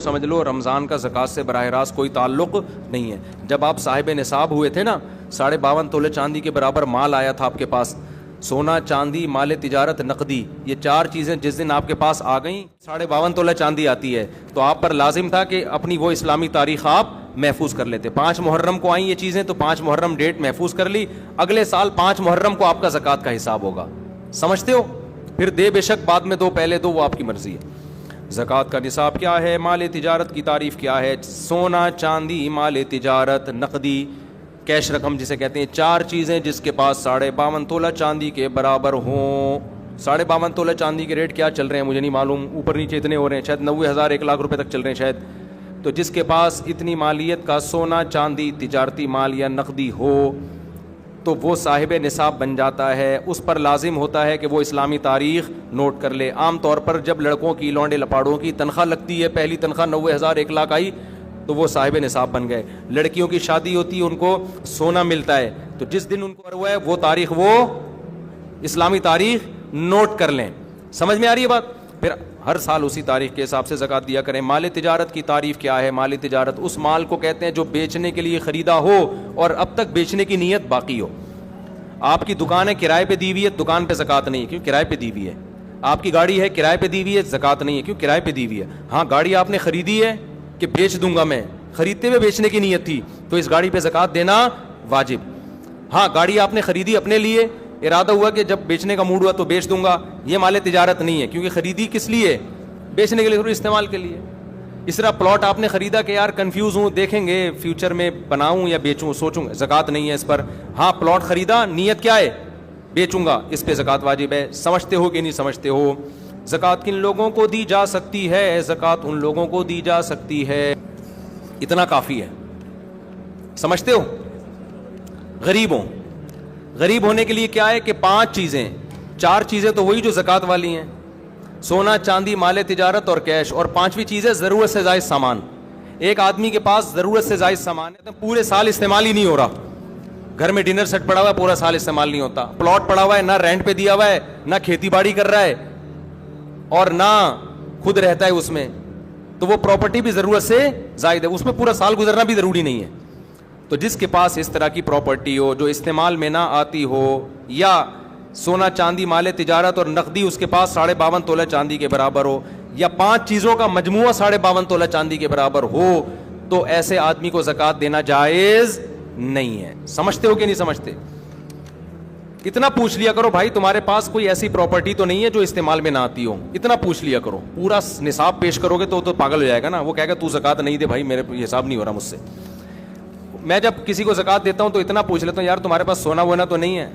سمجھ لو رمضان کا زکوٰۃ سے براہ راست کوئی تعلق نہیں ہے. جب آپ صاحب نصاب ہوئے تھے نا, 52.5 تولے چاندی کے برابر مال آیا تھا آپ کے پاس, سونا چاندی مال تجارت نقدی, یہ 4 چیزیں جس دن آپ کے پاس آ گئیں, 52.5 تولے چاندی آتی ہے, تو آپ پر لازم تھا کہ اپنی وہ اسلامی تاریخ آپ محفوظ کر لیتے. 5 محرم کو آئیں یہ چیزیں, تو 5 محرم ڈیٹ محفوظ کر لی, اگلے سال 5 محرم کو آپ کا زکوٰۃ کا حساب ہوگا. سمجھتے ہو؟ پھر دے بے شک بعد میں دو پہلے دو, وہ آپ کی مرضی ہے. زکوٰۃ کا نصاب کیا ہے؟ مال تجارت کی تعریف کیا ہے؟ سونا چاندی مال تجارت نقدی کیش رقم جسے کہتے ہیں, 4 چیزیں جس کے پاس 52.5 تولہ چاندی کے برابر ہوں. 52.5 تولہ چاندی کے ریٹ کیا چل رہے ہیں مجھے نہیں معلوم, اوپر نیچے اتنے ہو رہے ہیں, شاید 90,000 1 لاکھ روپے تک چل رہے ہیں شاید. تو جس کے پاس اتنی مالیت کا سونا چاندی تجارتی مال یا نقدی ہو تو وہ صاحب نصاب بن جاتا ہے. اس پر لازم ہوتا ہے کہ وہ اسلامی تاریخ نوٹ کر لے. عام طور پر جب لڑکوں کی لونڈے لپاڑوں کی تنخواہ لگتی ہے, پہلی تنخواہ 90,000 1 لاکھ آئی تو وہ صاحب نصاب بن گئے. لڑکیوں کی شادی ہوتی ہے, ان کو سونا ملتا ہے, تو جس دن ان کو ہوا ہے وہ تاریخ وہ اسلامی تاریخ نوٹ کر لیں. سمجھ میں آ رہی ہے بات؟ پھر ہر سال اسی تاریخ کے حساب سے زکوٰۃ دیا کریں. مال تجارت کی تعریف کیا ہے؟ مال تجارت اس مال کو کہتے ہیں جو بیچنے کے لیے خریدا ہو اور اب تک بیچنے کی نیت باقی ہو. آپ کی دکان ہے کرائے پہ دی ہوئی ہے, دکان پہ زکوٰۃ نہیں ہے کیوں کرائے پہ دی ہوئی ہے. آپ کی گاڑی ہے کرائے پہ دی ہوئی ہے, زکوٰۃ نہیں ہے کیوں کرائے پہ دی ہوئی ہے. ہاں گاڑی آپ نے خریدی ہے کہ بیچ دوں گا میں, خریدتے ہوئے بیچنے کی نیت تھی تو اس گاڑی پہ زکوٰۃ دینا واجب. ہاں گاڑی آپ نے خریدی اپنے لیے, ارادہ ہوا کہ جب بیچنے کا موڈ ہوا تو بیچ دوں گا, یہ مال تجارت نہیں ہے کیونکہ خریدی کس لیے؟ بیچنے کے لیے, تھوڑی استعمال کے لیے. اس طرح پلاٹ آپ نے خریدا کہ یار کنفیوز ہوں, دیکھیں گے فیوچر میں بناؤں یا بیچوں, سوچوں گا, زکوٰۃ نہیں ہے اس پر. ہاں پلاٹ خریدا, نیت کیا ہے؟ بیچوں گا, اس پہ زکوٰۃ واجب ہے. سمجھتے ہو کہ نہیں سمجھتے ہو؟ زکوٰۃ کن لوگوں کو دی جا سکتی ہے؟ زکوٰۃ ان لوگوں کو دی جا سکتی ہے, اتنا کافی ہے. سمجھتے ہو؟ غریبوں, غریب ہونے کے لیے کیا ہے کہ 5 چیزیں, 4 چیزیں تو وہی جو زکوٰۃ والی ہیں, سونا چاندی مال تجارت اور کیش, اور 5ویں چیز ہے ضرورت سے زائد سامان. ایک آدمی کے پاس ضرورت سے زائد سامان ہے تو پورے سال استعمال ہی نہیں ہو رہا. گھر میں ڈنر سیٹ پڑا ہوا ہے, پورا سال استعمال نہیں ہوتا. پلاٹ پڑا ہوا ہے, نہ رینٹ پہ دیا ہوا ہے, نہ کھیتی باڑی کر رہا ہے اور نہ خود رہتا ہے اس میں, تو وہ پراپرٹی بھی ضرورت سے زائد ہے, اس میں پورا سال گزرنا بھی ضروری نہیں ہے. تو جس کے پاس اس طرح کی پراپرٹی ہو جو استعمال میں نہ آتی ہو, یا سونا چاندی مال تجارت اور نقدی اس کے پاس 52.5 تولہ چاندی کے برابر ہو, یا 5 چیزوں کا مجموعہ 52.5 تولہ چاندی کے برابر ہو, تو ایسے آدمی کو زکوٰۃ دینا جائز نہیں ہے. سمجھتے ہو کہ نہیں سمجھتے؟ اتنا پوچھ لیا کرو بھائی تمہارے پاس کوئی ایسی پراپرٹی تو نہیں ہے جو استعمال میں نہ آتی ہو, اتنا پوچھ لیا کرو. پورا نصاب پیش کرو گے تو پاگل ہو جائے گا نا, وہ کہے گا تو زکوٰۃ نہیں دے بھائی, میرے حساب نہیں ہو رہا مجھ سے. میں جب کسی کو زکوٰۃ دیتا ہوں تو اتنا پوچھ لیتا ہوں, یار تمہارے پاس سونا وونا تو نہیں ہے؟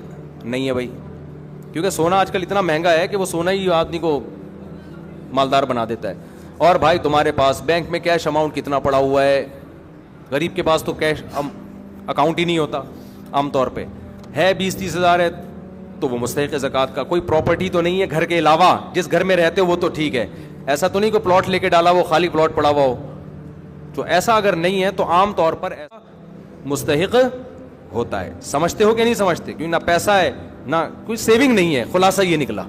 نہیں ہے بھائی, کیونکہ سونا آج کل اتنا مہنگا ہے کہ وہ سونا ہی آدمی کو مالدار بنا دیتا ہے. اور بھائی تمہارے پاس بینک میں کیش اماؤنٹ کتنا پڑا ہوا ہے؟ غریب کے پاس تو کیش اکاؤنٹ ہی نہیں ہوتا عام طور پہ, ہے 20-30 ہزار ہے تو وہ مستحق ہے زکوٰۃ کا. کوئی پراپرٹی تو نہیں ہے گھر کے علاوہ, جس گھر میں رہتے ہو وہ تو ٹھیک ہے, ایسا تو نہیں کہ پلاٹ لے کے ڈالا وہ خالی پلاٹ پڑا ہوا ہو. تو ایسا اگر نہیں ہے تو عام طور پر ایسا مستحق ہوتا ہے. سمجھتے ہو کہ نہیں سمجھتے؟ کیونکہ نہ پیسہ ہے نہ کوئی سیونگ نہیں ہے, خلاصہ یہ نکلا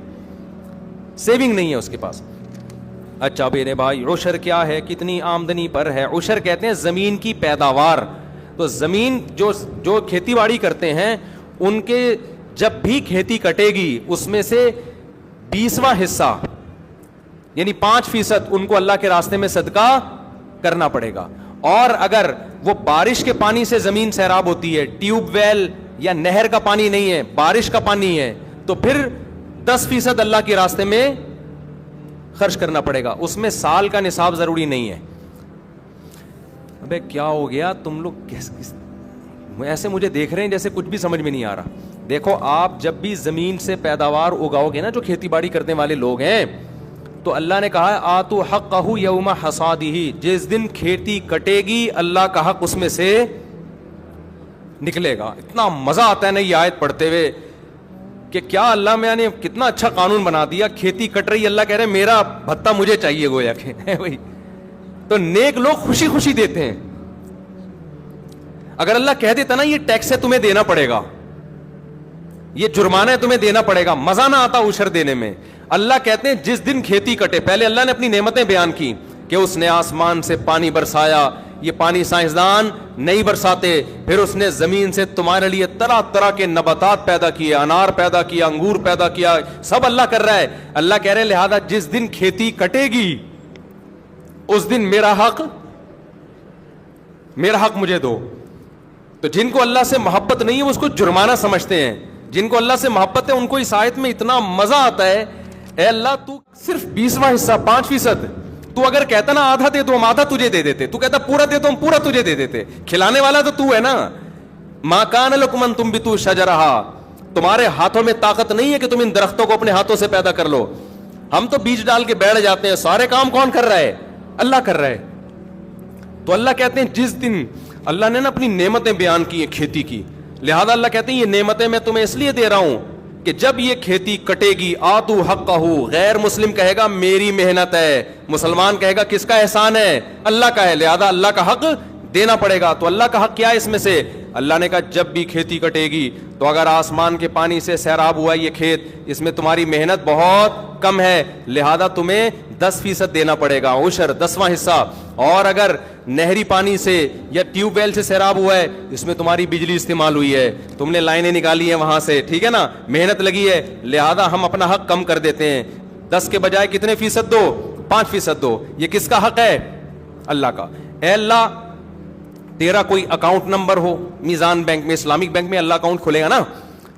سیونگ نہیں ہے اس کے پاس. اچھا میرے بھائی عشر کیا ہے؟ کتنی آمدنی پر ہے؟ عشر کہتے ہیں زمین کی پیداوار. تو زمین جو کھیتی باڑی کرتے ہیں ان کے جب بھی کھیتی کٹے گی اس میں سے 20واں حصہ یعنی 5% ان کو اللہ کے راستے میں صدقہ کرنا پڑے گا. اور اگر وہ بارش کے پانی سے زمین سیراب ہوتی ہے, ٹیوب ویل یا نہر کا پانی نہیں ہے, بارش کا پانی ہے, تو پھر 10% اللہ کے راستے میں خرچ کرنا پڑے گا. اس میں سال کا نصاب ضروری نہیں ہے. ابے کیا ہو گیا تم لوگ ایسے مجھے دیکھ رہے ہیں جیسے کچھ بھی سمجھ میں نہیں آ رہا. دیکھو آپ جب بھی زمین سے پیداوار اگاؤ گے نا, جو کھیتی باڑی کرنے والے لوگ ہیں, تو اللہ نے کہا ہے آتو حقہ یوم حصادہ, جس دن کھیتی کٹے گی اللہ کا حق اس میں سے نکلے گا. اتنا مزہ آتا ہے نا یہ آیت پڑھتے ہوئے کہ کیا اللہ میں نے کتنا اچھا قانون بنا دیا. کھیتی کٹ رہی, اللہ کہہ رہے میرا بھتہ مجھے چاہیے گویا کہ بھائی. تو نیک لوگ خوشی خوشی دیتے ہیں. اگر اللہ کہہ دیتا نا یہ ٹیکس ہے تمہیں دینا پڑے گا, یہ جرمانہ ہے تمہیں دینا پڑے گا, مزہ نہ آتا عشر دینے میں. اللہ کہتے ہیں جس دن کھیتی کٹے, پہلے اللہ نے اپنی نعمتیں بیان کی, کہ اس نے آسمان سے پانی برسایا. یہ پانی سائنسدان نہیں برساتے. پھر اس نے زمین سے تمہارے لیے طرح طرح کے نباتات پیدا کیے, انار پیدا کیا, انگور پیدا کیا, سب اللہ کر رہا ہے. اللہ کہہ رہے ہیں لہذا جس دن کھیتی کٹے گی اس دن میرا حق مجھے دو. تو جن کو اللہ سے محبت نہیں ہے وہ اس کو جرمانہ سمجھتے ہیں, جن کو اللہ سے محبت ہے ان کو اس آیت میں اتنا مزہ آتا ہے. اے اللہ تو صرف 20واں حصہ 5%, تو اگر کہتا نا آدھا دے تو ہم آدھا تجھے دے دیتے, تو کہتا پورا دے تو ہم پورا تجھے دے دیتے. کھلانے والا تو ہے نا. ما کان لکم ان تنبتوا شجرہا, تمہارے ہاتھوں میں طاقت نہیں ہے کہ تم ان درختوں کو اپنے ہاتھوں سے پیدا کر لو. ہم تو بیج ڈال کے بیٹھ جاتے ہیں, سارے کام کون کر رہا ہے؟ اللہ کر رہا ہے. تو اللہ کہتے ہیں جس دن اللہ نے نا اپنی نعمتیں بیان کی ہیں کھیتی کی, لہذا اللہ کہتے ہیں یہ نعمتیں میں تمہیں اس لیے دے رہا ہوں کہ جب یہ کھیتی کٹے گی آتو حقہ, غیر مسلم کہے گا میری محنت ہے, مسلمان کہے گا کس کا احسان ہے؟ اللہ کا ہے, لہذا اللہ کا حق دینا پڑے گا. تو اللہ کا حق کیا ہے اس میں سے؟ اللہ نے کہا جب بھی کھیتی کٹے گی تو اگر آسمان کے پانی سے سیراب ہوا یہ کھیت, اس میں تمہاری محنت بہت کم ہے, لہذا تمہیں 10% دینا پڑے گا, عشر 10واں حصہ. اور اگر نہری پانی سے یا ٹیوب ویل سے سیراب ہوا ہے, اس میں تمہاری بجلی استعمال ہوئی ہے, تم نے لائنیں نکالی ہیں وہاں سے, ٹھیک ہے نا, محنت لگی ہے, لہذا ہم اپنا حق کم کر دیتے ہیں. 10 کے بجائے کتنے فیصد دو؟ 5% دو. یہ کس کا حق ہے؟ اللہ کا. اے اللہ تیرا کوئی اکاؤنٹ نمبر ہو میزان بینک میں, اسلامک بینک میں اللہ اکاؤنٹ کھولے گا نا,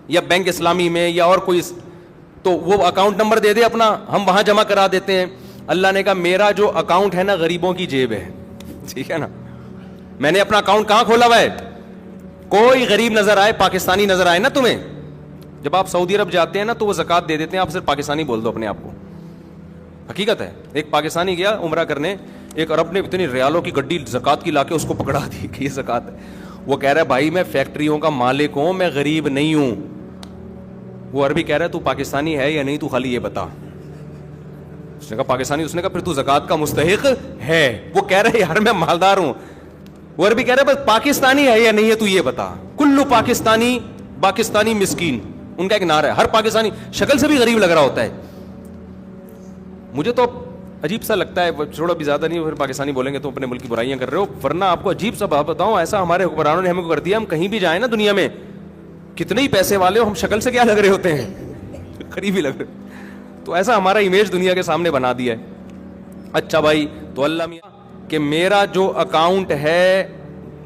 یا بینک اسلامی میں یا اور کوئی, تو وہ اکاؤنٹ نمبر دے دے اپنا, ہم وہاں جمع کرا دیتے ہیں. اللہ نے کہا میرا جو اکاؤنٹ ہے نا غریبوں کی جیب ہے, ٹھیک ہے نا, میں نے اپنا اکاؤنٹ کہاں کھولا ہوا ہے؟ کوئی غریب نظر آئے, پاکستانی نظر آئے نا تمہیں, جب آپ سعودی عرب جاتے ہیں نا تو وہ زکوٰۃ دے دیتے ہیں, آپ صرف پاکستانی بول دو اپنے آپ کو, حقیقت ہے. ایک پاکستانی گیا عمرہ کرنے, ایک عرب نے اتنی ریالوں کی گڈی زکوٰۃ کی لا کے اس کو پکڑا دی کہ یہ زکوٰۃ ہے. وہ کہہ رہا ہے بھائی میں فیکٹریوں کا مالک ہوں, میں غریب نہیں ہوں. وہ عربی کہہ رہا ہے تو پاکستانی ہے یا نہیں, تو خالی یہ بتا. اس نے کہا پاکستانی. اس نے کہا پھر تو زکوٰۃ کا مستحق ہے. وہ کہہ رہے یار میں مالدار ہوں. وہ عربی کہہ رہا ہے بس پاکستانی ہے یا نہیں ہے تو یہ بتا. کلو پاکستانی مسکین, ان کا ایک نعرہ ہے. ہر پاکستانی شکل سے بھی غریب لگ رہا ہوتا ہے. مجھے تو عجیب سا لگتا ہے, چھوڑو بھی زیادہ نہیں, پھر پاکستانی بولیں گے تو اپنے ملک کی برائیاں کر رہے ہو, ورنہ آپ کو عجیب سا بات بتاؤں, ایسا ہمارے حکمرانوں نے ہمیں کو کر دیا, ہم کہیں بھی جائیں نا دنیا میں, کتنے ہی پیسے والے ہو, ہم شکل سے کیا لگ رہے ہوتے ہیں؟ قریب ہی لگ رہے. تو ایسا ہمارا امیج دنیا کے سامنے بنا دیا ہے. اچھا بھائی, تو اللہ میاں کہ میرا جو اکاؤنٹ ہے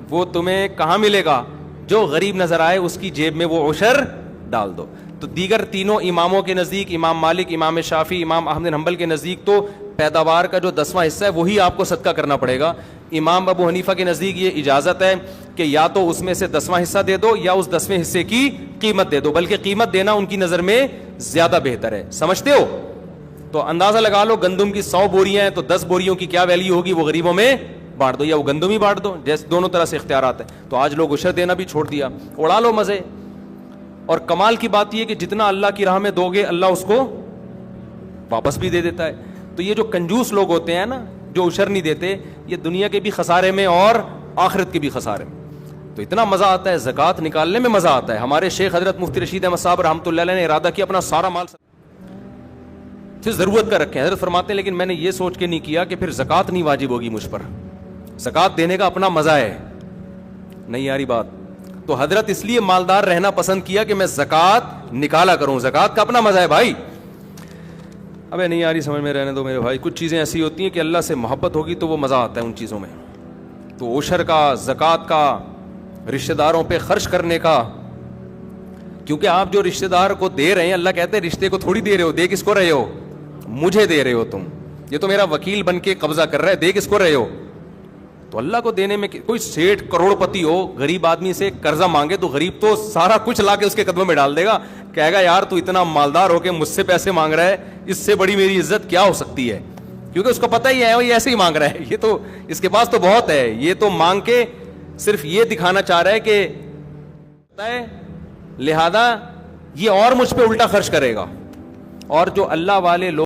وہ تمہیں کہاں ملے گا؟ جو غریب نظر آئے اس کی جیب میں وہ عشر ڈال دو. تو دیگر تینوں اماموں کے نزدیک, امام مالک, امام شافعی, امام احمد بن حنبل کے نزدیک تو پیداوار کا جو 10واں حصہ ہے وہی آپ کو صدقہ کرنا پڑے گا. امام ابو حنیفہ کے نزدیک یہ اجازت ہے کہ یا تو اس میں سے 10واں حصہ دے دو یا اس 10ویں حصے کی قیمت دے دو, بلکہ قیمت دینا ان کی نظر میں زیادہ بہتر ہے. سمجھتے ہو؟ تو اندازہ لگا لو گندم کی 100 بوریاں ہیں تو 10 بوریوں کی کیا ویلیو ہوگی, وہ غریبوں میں بانٹ دو یا وہ گندم ہی بانٹ دو, جیسے دونوں طرح سے اختیارات ہیں. تو آج لوگ عشر دینا بھی چھوڑ دیا, اڑا لو مزے. اور کمال کی بات یہ کہ جتنا اللہ کی راہ میں دو گے اللہ اس کو واپس بھی دے دیتا ہے. تو یہ جو کنجوس لوگ ہوتے ہیں نا جو عشر نہیں دیتے, یہ دنیا کے بھی خسارے میں اور آخرت کے بھی خسارے میں. تو اتنا مزہ آتا ہے زکوٰۃ نکالنے میں, مزہ آتا ہے. ہمارے شیخ حضرت مفتی رشید احمد صاحب رحمۃ اللہ علیہ نے ارادہ کیا اپنا سارا مال صرف ضرورت کا رکھیں. حضرت فرماتے ہیں لیکن میں نے یہ سوچ کے نہیں کیا کہ پھر زکوٰۃ نہیں واجب ہوگی مجھ پر, زکوٰۃ دینے کا اپنا مزہ ہے. نہیں یاری بات. تو حضرت اس لیے مالدار رہنا پسند کیا کہ میں زکوٰۃ نکالا کروں, زکوٰۃ کا اپنا مزہ ہے بھائی. ابے نہیں یاری سمجھ میں رہنے دو میرے بھائی, کچھ چیزیں ایسی ہوتی ہیں کہ اللہ سے محبت ہوگی تو وہ مزہ آتا ہے ان چیزوں میں. تو عشر کا, زکوٰۃ کا, رشتہ داروں پہ خرچ کرنے کا, کیونکہ آپ جو رشتہ دار کو دے رہے ہیں, اللہ کہتے ہیں رشتے کو تھوڑی دے رہے ہو, دے کس کو رہے ہو؟ مجھے دے رہے ہو تم. یہ تو میرا وکیل بن کے قبضہ کر رہا ہے, دے کس کو رہے ہو؟ تو اللہ کو دینے میں. کوئی سیٹھ کروڑ پتی ہو, غریب آدمی سے قرضہ مانگے تو غریب تو سارا کچھ لا کے اس کے قدموں میں ڈال دے گا, کہے گا یار تو اتنا مالدار ہو کے مجھ سے پیسے مانگ رہا ہے, اس سے بڑی میری عزت کیا ہو سکتی ہے. کیونکہ اس کو پتہ ہی ہے یہ ایسے ہی مانگ رہا ہے, یہ تو اس کے پاس تو بہت ہے, یہ تو مانگ کے صرف یہ دکھانا چاہ رہا ہے کہ لہذا یہ اور مجھ پہ الٹا خرچ کرے گا. اور جو اللہ والے لوگ